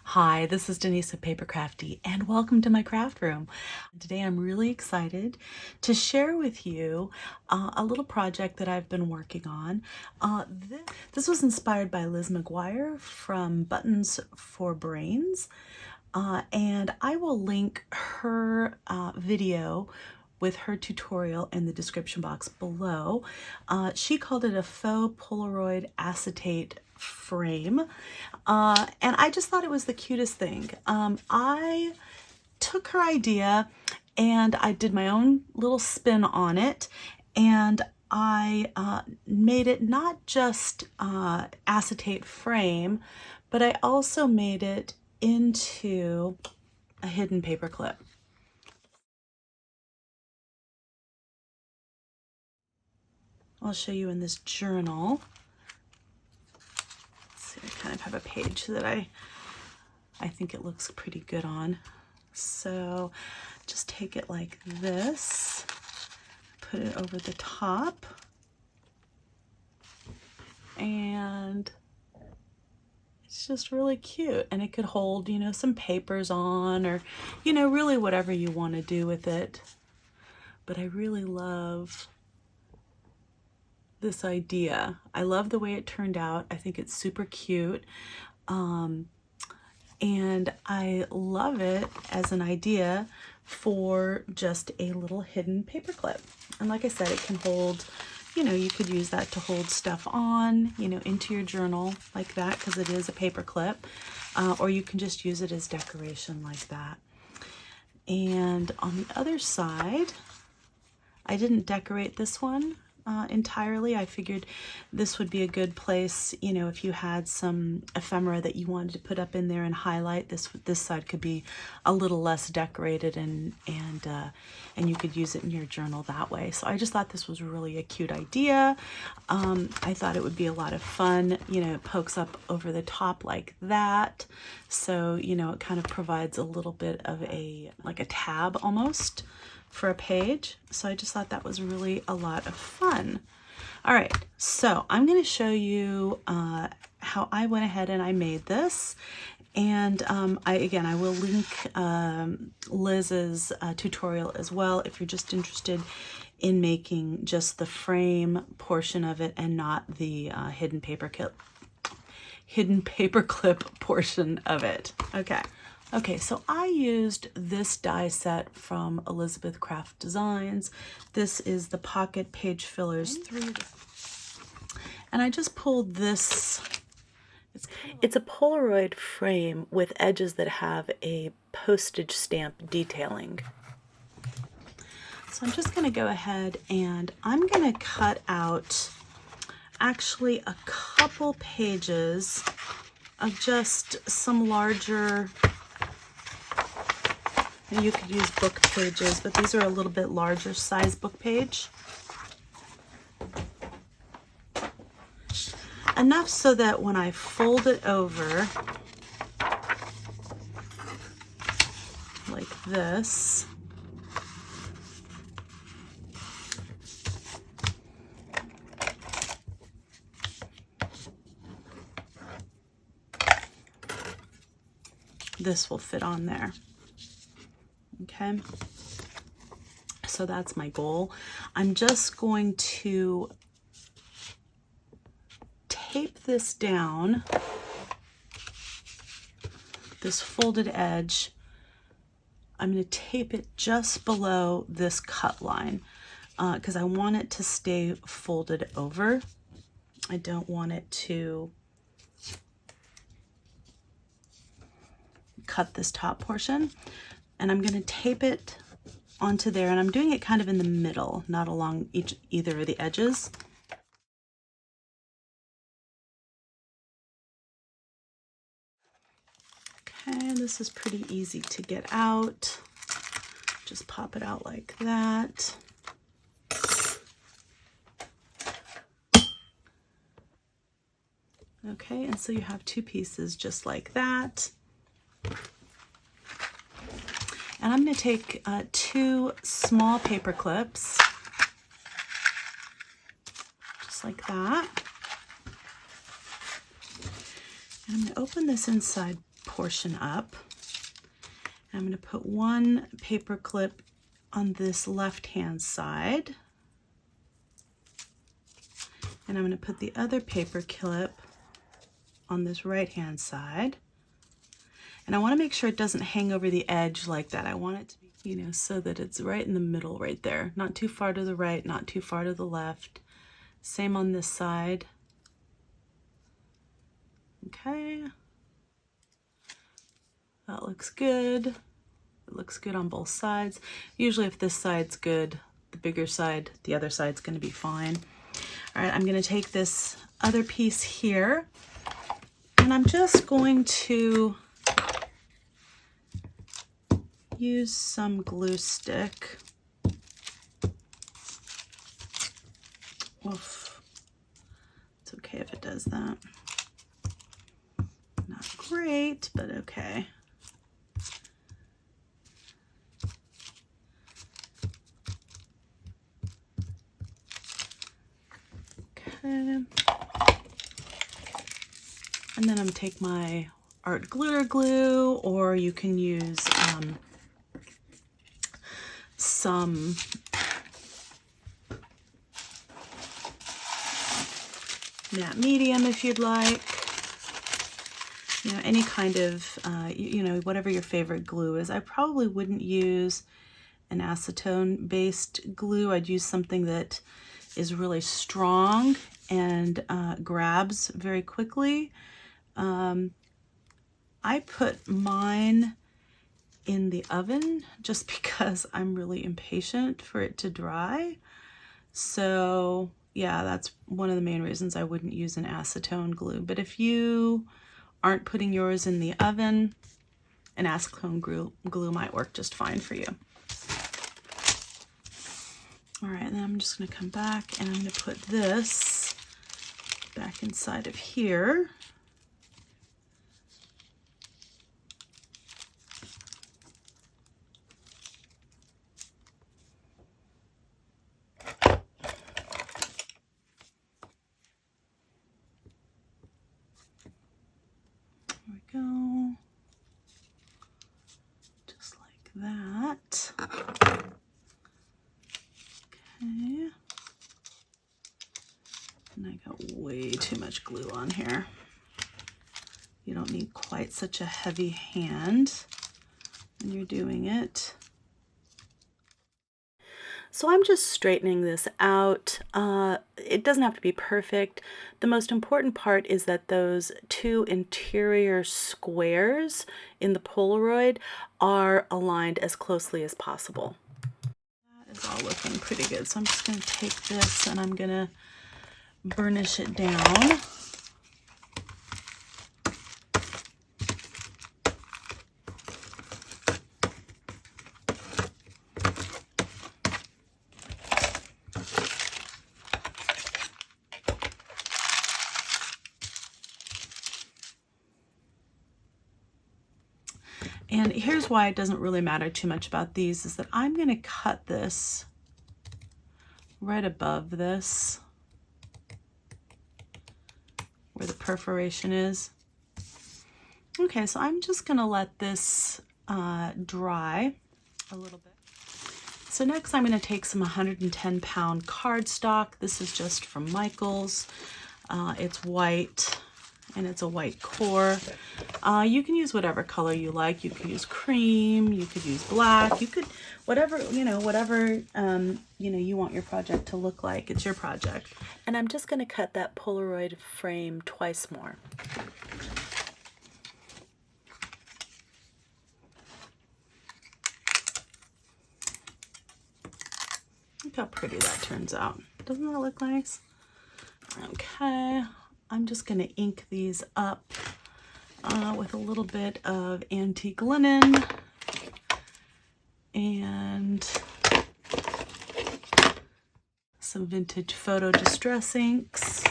Hi, this is Denise of PaperKraftD and welcome to my craft room. Today I'm really excited to share with you a little project that I've been working on. This was inspired by Liz McGuire from Buttons for Brains, and I will link her video with her tutorial in the description box below. She called it a faux Polaroid acetate frame, and I just thought it was the cutest thing. I took her idea and I did my own little spin on it, and I made it not just acetate frame, but I also made it into a hidden paper clip. I'll show you in this journal. Let's see, I kind of have a page that I think it looks pretty good on. So just take it like this, put it over the top, and it's just really cute. And it could hold, you know, some papers on, or, you know, really whatever you want to do with it. But I really love this idea. I love the way it turned out. I think it's super cute. And I love it as an idea for just a little hidden paper clip. And like I said, it can hold, you know, you could use that to hold stuff on, you know, into your journal like that, because it is a paper clip, or you can just use it as decoration like that. And on the other side, I didn't decorate this one entirely. I figured this would be a good place, you know, if you had some ephemera that you wanted to put up in there and highlight. This side could be a little less decorated, and you could use it in your journal that way. So I just thought this was really a cute idea. I thought it would be a lot of fun. You know, it pokes up over the top like that, so you know, it kind of provides a little bit of like a tab almost for a page. So I just thought that was really a lot of fun. All right, so I'm going to show you how I went ahead and I made this. And I will link Liz's tutorial as well if you're just interested in making just the frame portion of it and not the hidden paper clip portion of it. Okay, so I used this die set from Elizabeth Craft Designs. This is the Pocket Page Fillers 3. And I just pulled this. It's a Polaroid frame with edges that have a postage stamp detailing. So I'm just going to go ahead and I'm going to cut out actually a couple pages of just some larger. You could use book pages, but these are a little bit larger size book page. Enough so that when I fold it over like this, this will fit on there. Okay, so that's my goal. I'm just going to tape this down, this folded edge. I'm going to tape it just below this cut line because I want it to stay folded over. I don't want it to cut this top portion. And I'm going to tape it onto there, and I'm doing it kind of in the middle, not along either of the edges. Okay, this is pretty easy to get out. Just pop it out like that. Okay, and so you have two pieces just like that. And I'm going to take two small paper clips, just like that. And I'm going to open this inside portion up. I'm going to put one paper clip on this left-hand side. And I'm going to put the other paper clip on this right-hand side. And I want to make sure it doesn't hang over the edge like that. I want it to be, you know, so that it's right in the middle right there. Not too far to the right, not too far to the left. Same on this side. Okay. That looks good. It looks good on both sides. Usually if this side's good, the bigger side, the other side's going to be fine. All right, I'm going to take this other piece here, and I'm just going to use some glue stick. Oof. It's okay if it does that. Not great, but okay. And then I'm going to take my art glitter glue, or you can use some matte medium if you'd like. You know, any kind of, you know, whatever your favorite glue is. I probably wouldn't use an acetone-based glue. I'd use something that is really strong and grabs very quickly. I put mine in the oven just because I'm really impatient for it to dry. So yeah, that's one of the main reasons I wouldn't use an acetone glue. But if you aren't putting yours in the oven, an acetone glue might work just fine for you. All right, and then I'm just going to come back and I'm going to put this back inside of here. There we go. Just like that. Okay. And I got way too much glue on here. You don't need quite such a heavy hand when you're doing it. So I'm just straightening this out. It doesn't have to be perfect. The most important part is that those two interior squares in the Polaroid are aligned as closely as possible. That is all looking pretty good. So I'm just going to take this and I'm going to burnish it down. And here's why it doesn't really matter too much about these, is that I'm going to cut this right above this, where the perforation is. Okay, so I'm just going to let this dry a little bit. So next I'm going to take some 110-pound cardstock. This is just from Michaels. It's white. And it's a white core. You can use whatever color you like. You could use cream, you could use black, you could, whatever, whatever, you want your project to look like. It's your project. And I'm just gonna cut that Polaroid frame twice more. Look how pretty that turns out. Doesn't that look nice? Okay. I'm just going to ink these up with a little bit of antique linen and some vintage photo distress inks.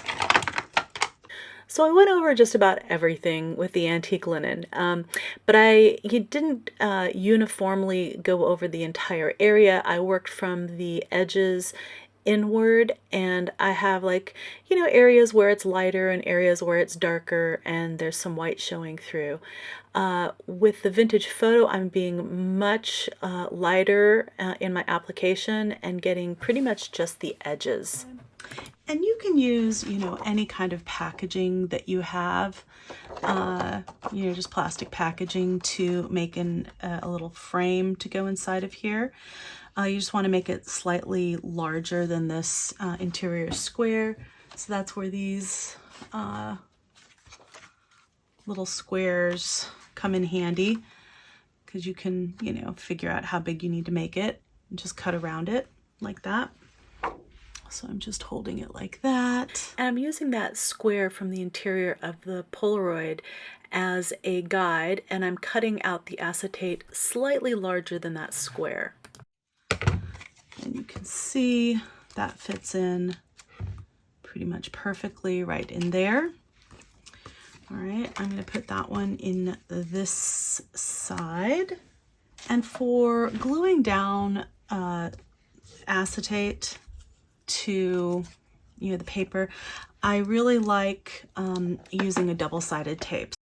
So I went over just about everything with the antique linen, but you didn't uniformly go over the entire area. I worked from the edges inward, and I have, like, you know, areas where it's lighter and areas where it's darker and there's some white showing through. With the vintage photo, I'm being much lighter in my application and getting pretty much just the edges. And you can use, you know, any kind of packaging that you have, you know, just plastic packaging to make a little frame to go inside of here. You just want to make it slightly larger than this interior square. So that's where these little squares come in handy, because you can, you know, figure out how big you need to make it and just cut around it like that. So I'm just holding it like that. And I'm using that square from the interior of the Polaroid as a guide, and I'm cutting out the acetate slightly larger than that square. And you can see that fits in pretty much perfectly right in there. All right, I'm going to put that one in this side. And for gluing down acetate to, you know, the paper, I really like using a double-sided tape.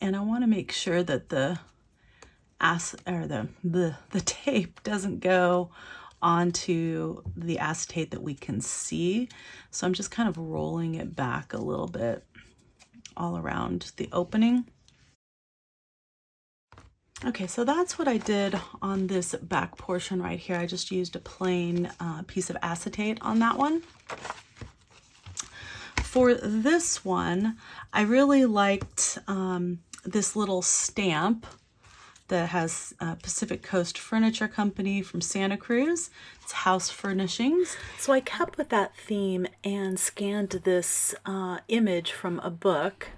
And I want to make sure that the tape doesn't go onto the acetate that we can see. So I'm just kind of rolling it back a little bit all around the opening. Okay, so that's what I did on this back portion right here. I just used a plain piece of acetate on that one. For this one, I really liked this little stamp that has Pacific Coast Furniture Company from Santa Cruz. It's house furnishings. So I kept with that theme and scanned this image from a book,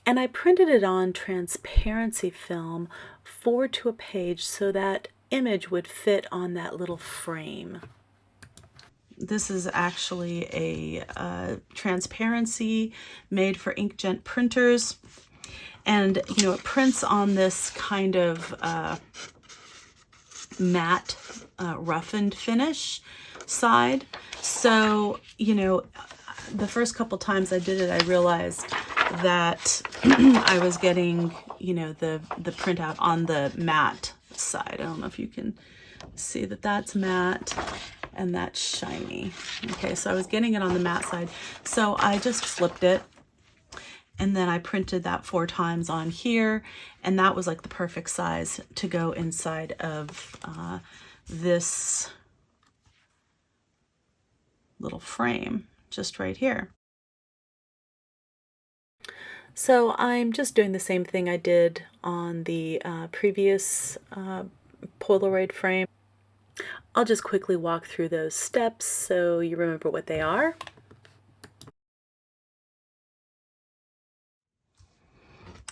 and I printed it on transparency film forward to a page so that image would fit on that little frame. This is actually a transparency made for inkjet printers. And, you know, it prints on this kind of matte, roughened finish side. So, you know, the first couple times I did it, I realized that I was getting, you know, the printout on the matte side. I don't know if you can see that that's matte and that's shiny. Okay, so I was getting it on the matte side. So I just flipped it. And then I printed that 4 times on here, and that was like the perfect size to go inside of this little frame, just right here. So I'm just doing the same thing I did on the previous Polaroid frame. I'll just quickly walk through those steps so you remember what they are.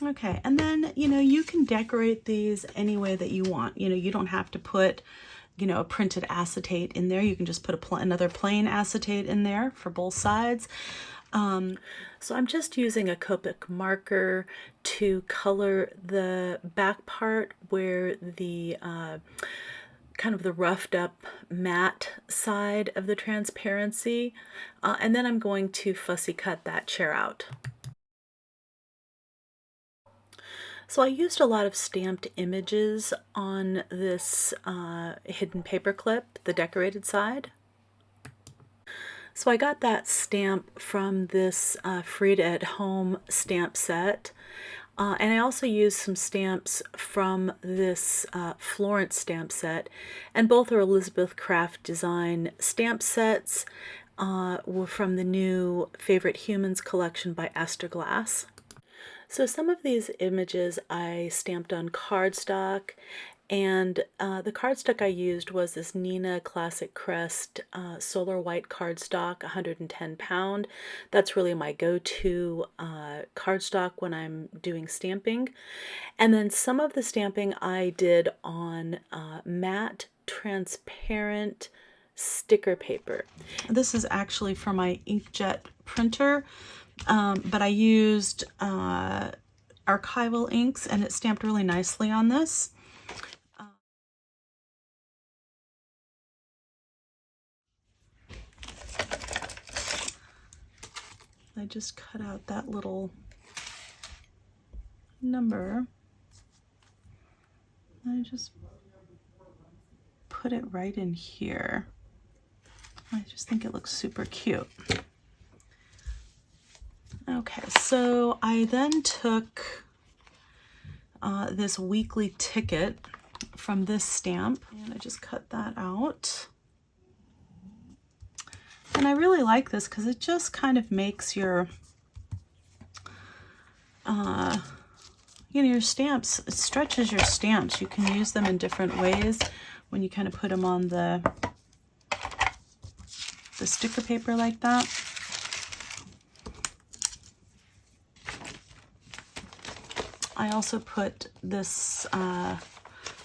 Okay, and then, you know, you can decorate these any way that you want. You know, you don't have to put, you know, a printed acetate in there. You can just put another plain acetate in there for both sides. So I'm just using a Copic marker to color the back part where the kind of the roughed up matte side of the transparency. And then I'm going to fussy cut that chair out. So I used a lot of stamped images on this hidden paperclip, the decorated side. So I got that stamp from this Frida at Home stamp set. And I also used some stamps from this Florence stamp set. And both are Elizabeth Craft Design stamp sets, were from the new Favorite Humans collection by Esther Glas. So some of these images I stamped on cardstock, and the cardstock I used was this Nina Classic Crest Solar White cardstock, 110 pound. That's really my go-to cardstock when I'm doing stamping. And then some of the stamping I did on matte transparent sticker paper. This is actually for my inkjet printer. But I used archival inks, and it stamped really nicely on this. I just cut out that little number. I just put it right in here. I just think it looks super cute. Okay, so I then took this weekly ticket from this stamp, and I just cut that out. And I really like this because it just kind of makes your, you know, your stamps, it stretches your stamps. You can use them in different ways when you kind of put them on the sticker paper like that. I also put this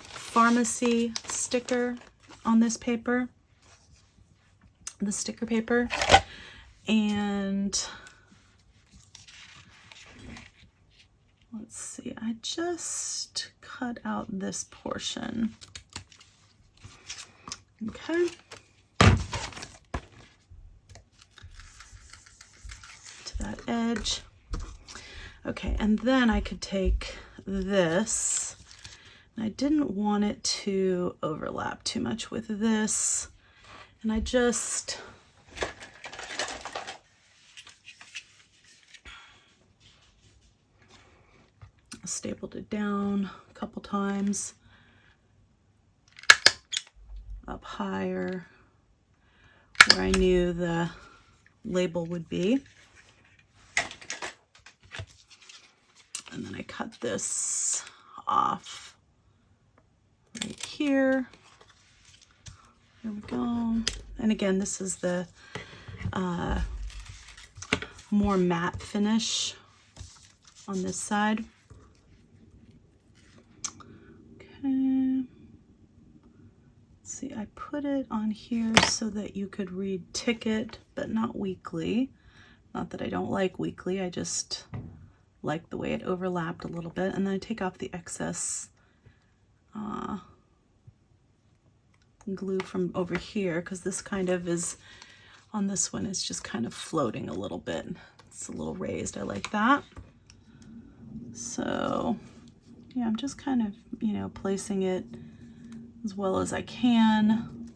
pharmacy sticker on this paper, the sticker paper, and let's see, I just cut out this portion. Okay. To that edge. Okay, and then I could take this, and I didn't want it to overlap too much with this, and I just stapled it down a couple times, up higher where I knew the label would be. And then I cut this off right here. There we go. And again, this is the more matte finish on this side. Okay. Let's see, I put it on here so that you could read ticket, but not weekly. Not that I don't like weekly, I just like the way it overlapped a little bit. And then I take off the excess glue from over here, because this kind of is, on this one, is just kind of floating a little bit. It's a little raised, I like that. So yeah, I'm just kind of, you know, placing it as well as I can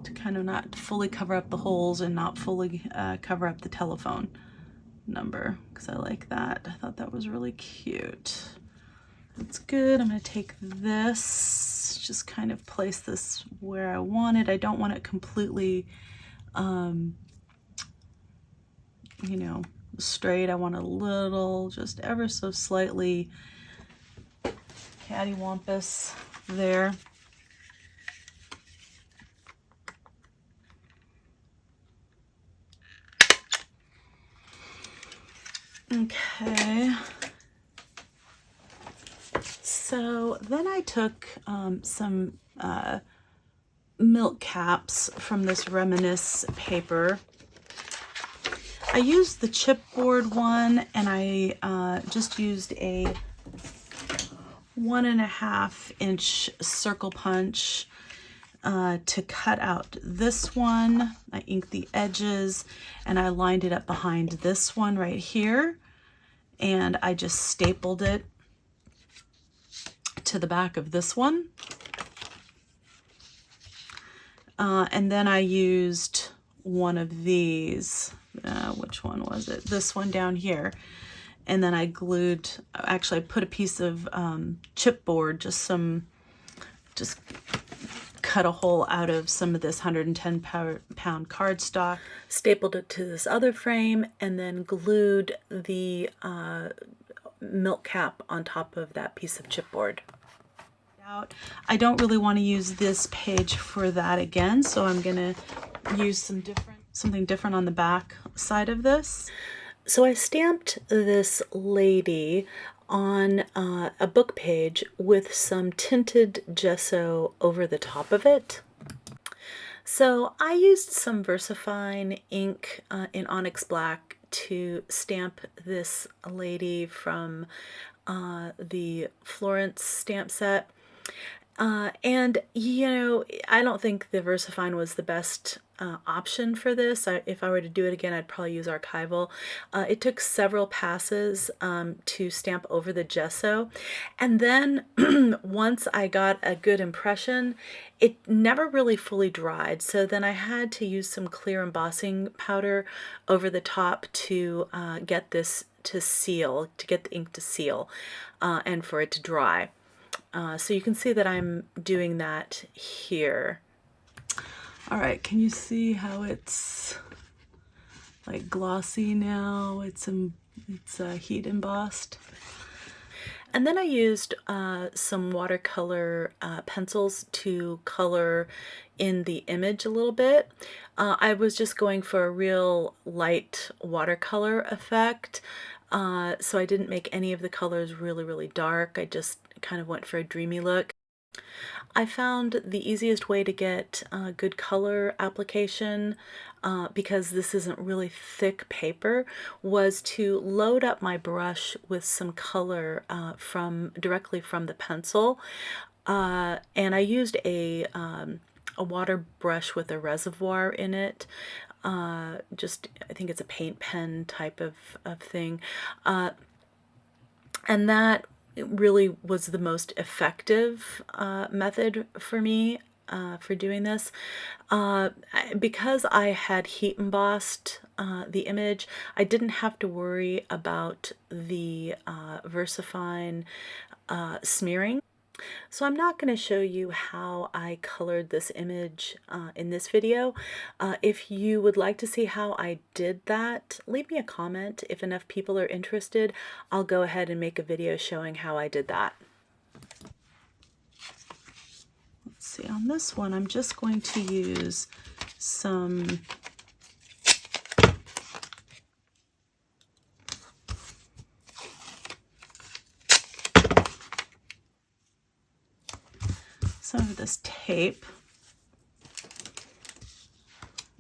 to kind of not fully cover up the holes and not fully cover up the telephone number, because I like that. I thought that was really cute. That's good. I'm going to take this, just kind of place this where I want it. I don't want it completely, you know, straight. I want a little, just ever so slightly cattywampus there. Okay, so then I took some milk caps from this Reminiscence paper. I used the chipboard one, and I just used a 1.5 inch circle punch to cut out this one. I inked the edges and I lined it up behind this one right here, and I just stapled it to the back of this one. And then I used one of these, which one was it? This one down here. And then I glued, actually I put a piece of chipboard, just cut a hole out of some of this 110 pound cardstock, stapled it to this other frame, and then glued the milk cap on top of that piece of chipboard. I don't really want to use this page for that again, so I'm gonna use something different on the back side of this. So I stamped this lady on a book page with some tinted gesso over the top of it. So I used some VersaFine ink in Onyx Black to stamp this lady from the Florence stamp set. And, you know, I don't think the VersaFine was the best option for this. If I were to do it again, I'd probably use Archival. It took several passes to stamp over the gesso. And then once I got a good impression, it never really fully dried. So then I had to use some clear embossing powder over the top to get this to seal, to get the ink to seal and for it to dry. So you can see that I'm doing that here. All right, can you see how it's like glossy now? It's heat embossed. And then I used some watercolor pencils to color in the image a little bit. I was just going for a real light watercolor effect. So I didn't make any of the colors really, really dark. I just kind of went for a dreamy look. I found the easiest way to get good color application, because this isn't really thick paper, was to load up my brush with some color directly from the pencil. And I used a water brush with a reservoir in it. Just, I think it's a paint pen type of thing. And that really was the most effective method for me for doing this. Because I had heat embossed the image, I didn't have to worry about the VersaFine smearing. So I'm not going to show you how I colored this image in this video. If you would like to see how I did that, leave me a comment. If enough people are interested, I'll go ahead and make a video showing how I did that. Let's see, on this one, I'm just going to use some of this tape,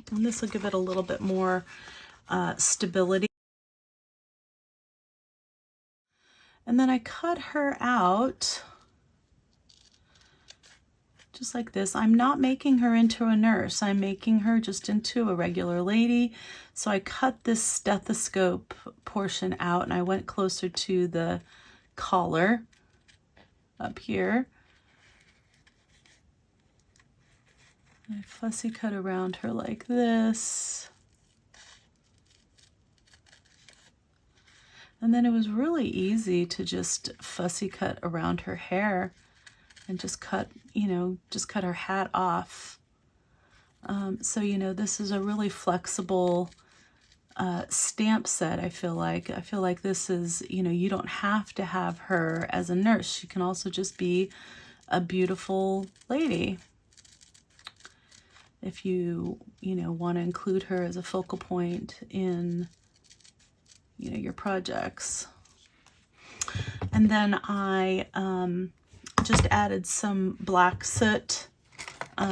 and this will give it a little bit more stability. And then I cut her out just like this. I'm not making her into a nurse. I'm making her just into a regular lady. So I cut this stethoscope portion out and I went closer to the collar up here. I fussy cut around her like this. And then it was really easy to just fussy cut around her hair and just cut, you know, just cut her hat off. So, you know, this is a really flexible stamp set, I feel like. I feel like this is, you know, you don't have to have her as a nurse. She can also just be a beautiful lady. If you know, want to include her as a focal point in, you know, your projects. And then I just added some black soot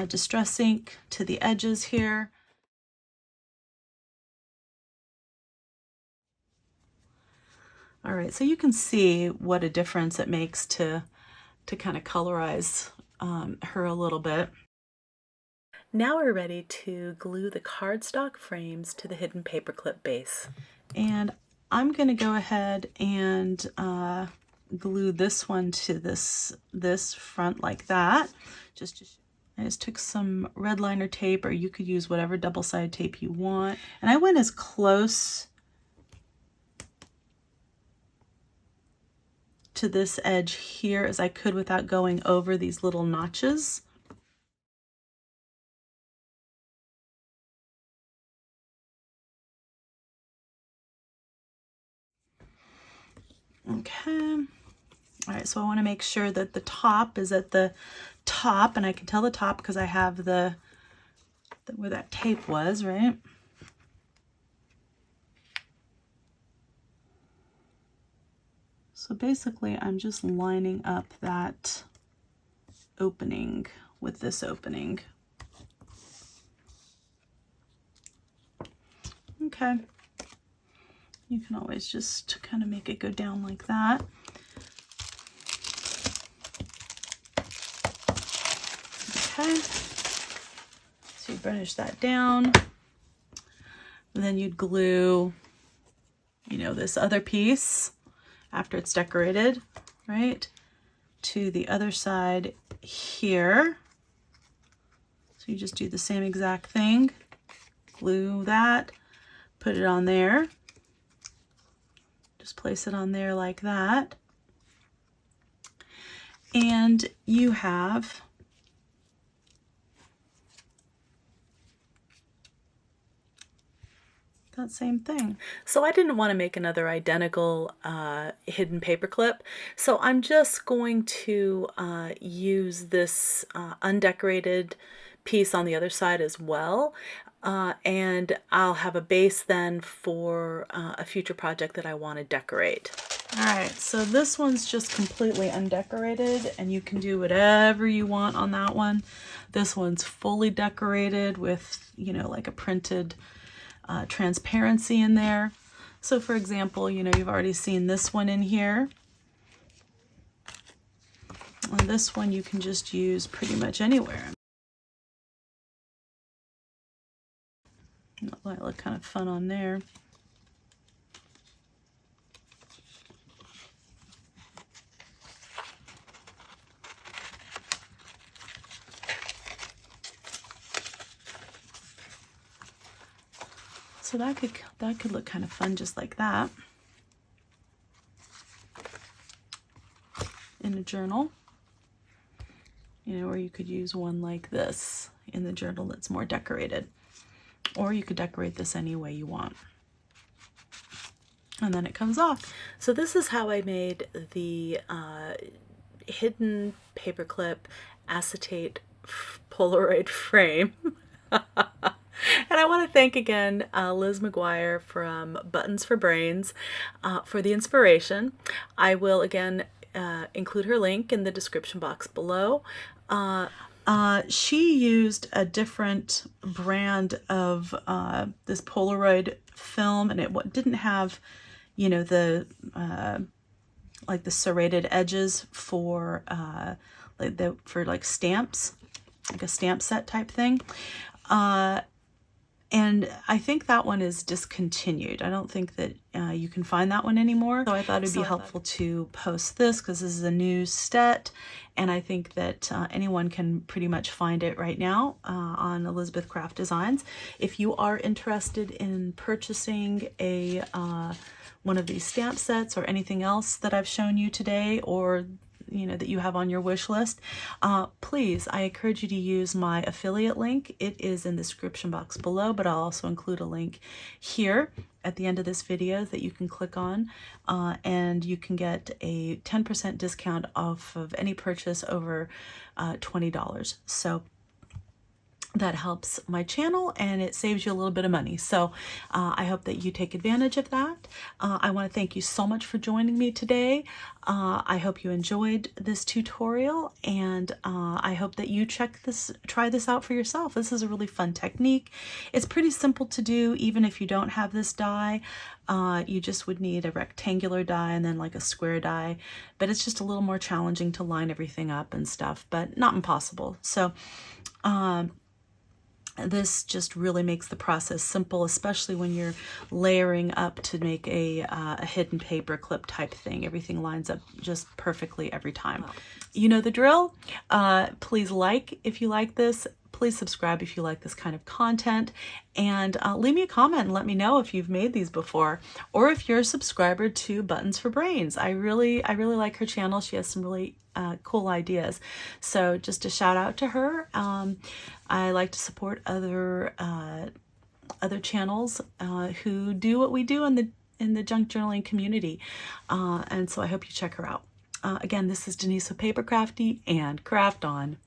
distress ink to the edges here. All right, so you can see what a difference it makes to kind of colorize her a little bit. Now we're ready to glue the cardstock frames to the hidden paperclip base. And I'm going to go ahead and glue this one to this front like that. I just took some red liner tape, or you could use whatever double-sided tape you want. And I went as close to this edge here as I could without going over these little notches. Okay. All right, so I want to make sure that the top is at the top, and I can tell the top because I have the where that tape was, right? So basically, I'm just lining up that opening with this opening. Okay. You can always just kind of make it go down like that. Okay, so you burnish that down, and then you'd glue, you know, this other piece after it's decorated, right, to the other side here. So you just do the same exact thing, glue that, put it on there, just place it on there like that, and you have that same thing. So I didn't want to make another identical hidden paperclip, so I'm just going to use this undecorated piece on the other side as well, and I'll have a base then for a future project that I want to decorate. All right, so this one's just completely undecorated, and you can do whatever you want on that one. This one's fully decorated with, you know, like a printed transparency in there. So for example, you know, you've already seen this one in here. And this one you can just use pretty much anywhere. That might look kind of fun on there. So that could look kind of fun just like that in a journal, you know, or you could use one like this in the journal that's more decorated, or you could decorate this any way you want. And then it comes off. So this is how I made the hidden paperclip acetate Polaroid frame. And I want to thank again Liz McGuire from Buttons for Brains for the inspiration. I will again include her link in the description box below. She used a different brand of this Polaroid film, and it didn't have, you know, the like the serrated edges for like stamps, like a stamp set type thing. And I think that one is discontinued. I don't think that you can find that one anymore. So I thought it'd be helpful to post this because this is a new set, and I think that anyone can pretty much find it right now on Elizabeth Craft Designs. If you are interested in purchasing a one of these stamp sets or anything else that I've shown you today, or you know, that you have on your wish list, please, I encourage you to use my affiliate link. It is in the description box below, but I'll also include a link here at the end of this video that you can click on, and you can get a 10% discount off of any purchase over $20. So that helps my channel and it saves you a little bit of money. So I hope that you take advantage of that. I want to thank you so much for joining me today. I hope you enjoyed this tutorial, and I hope that you try this out for yourself. This is a really fun technique. It's pretty simple to do even if you don't have this die. You just would need a rectangular die and then like a square die, but it's just a little more challenging to line everything up and stuff, but not impossible. So this just really makes the process simple, especially when you're layering up to make a hidden paper clip type thing. Everything lines up just perfectly every time. Wow. You know the drill. Please like if you like this. Please subscribe if you like this kind of content, and leave me a comment and let me know if you've made these before, or if you're a subscriber to Buttons for Brains. I really like her channel. She has some really cool ideas. So just a shout out to her. I like to support other channels who do what we do in the junk journaling community, and so I hope you check her out. Again, this is Denise with PaperKraftD, and craft on.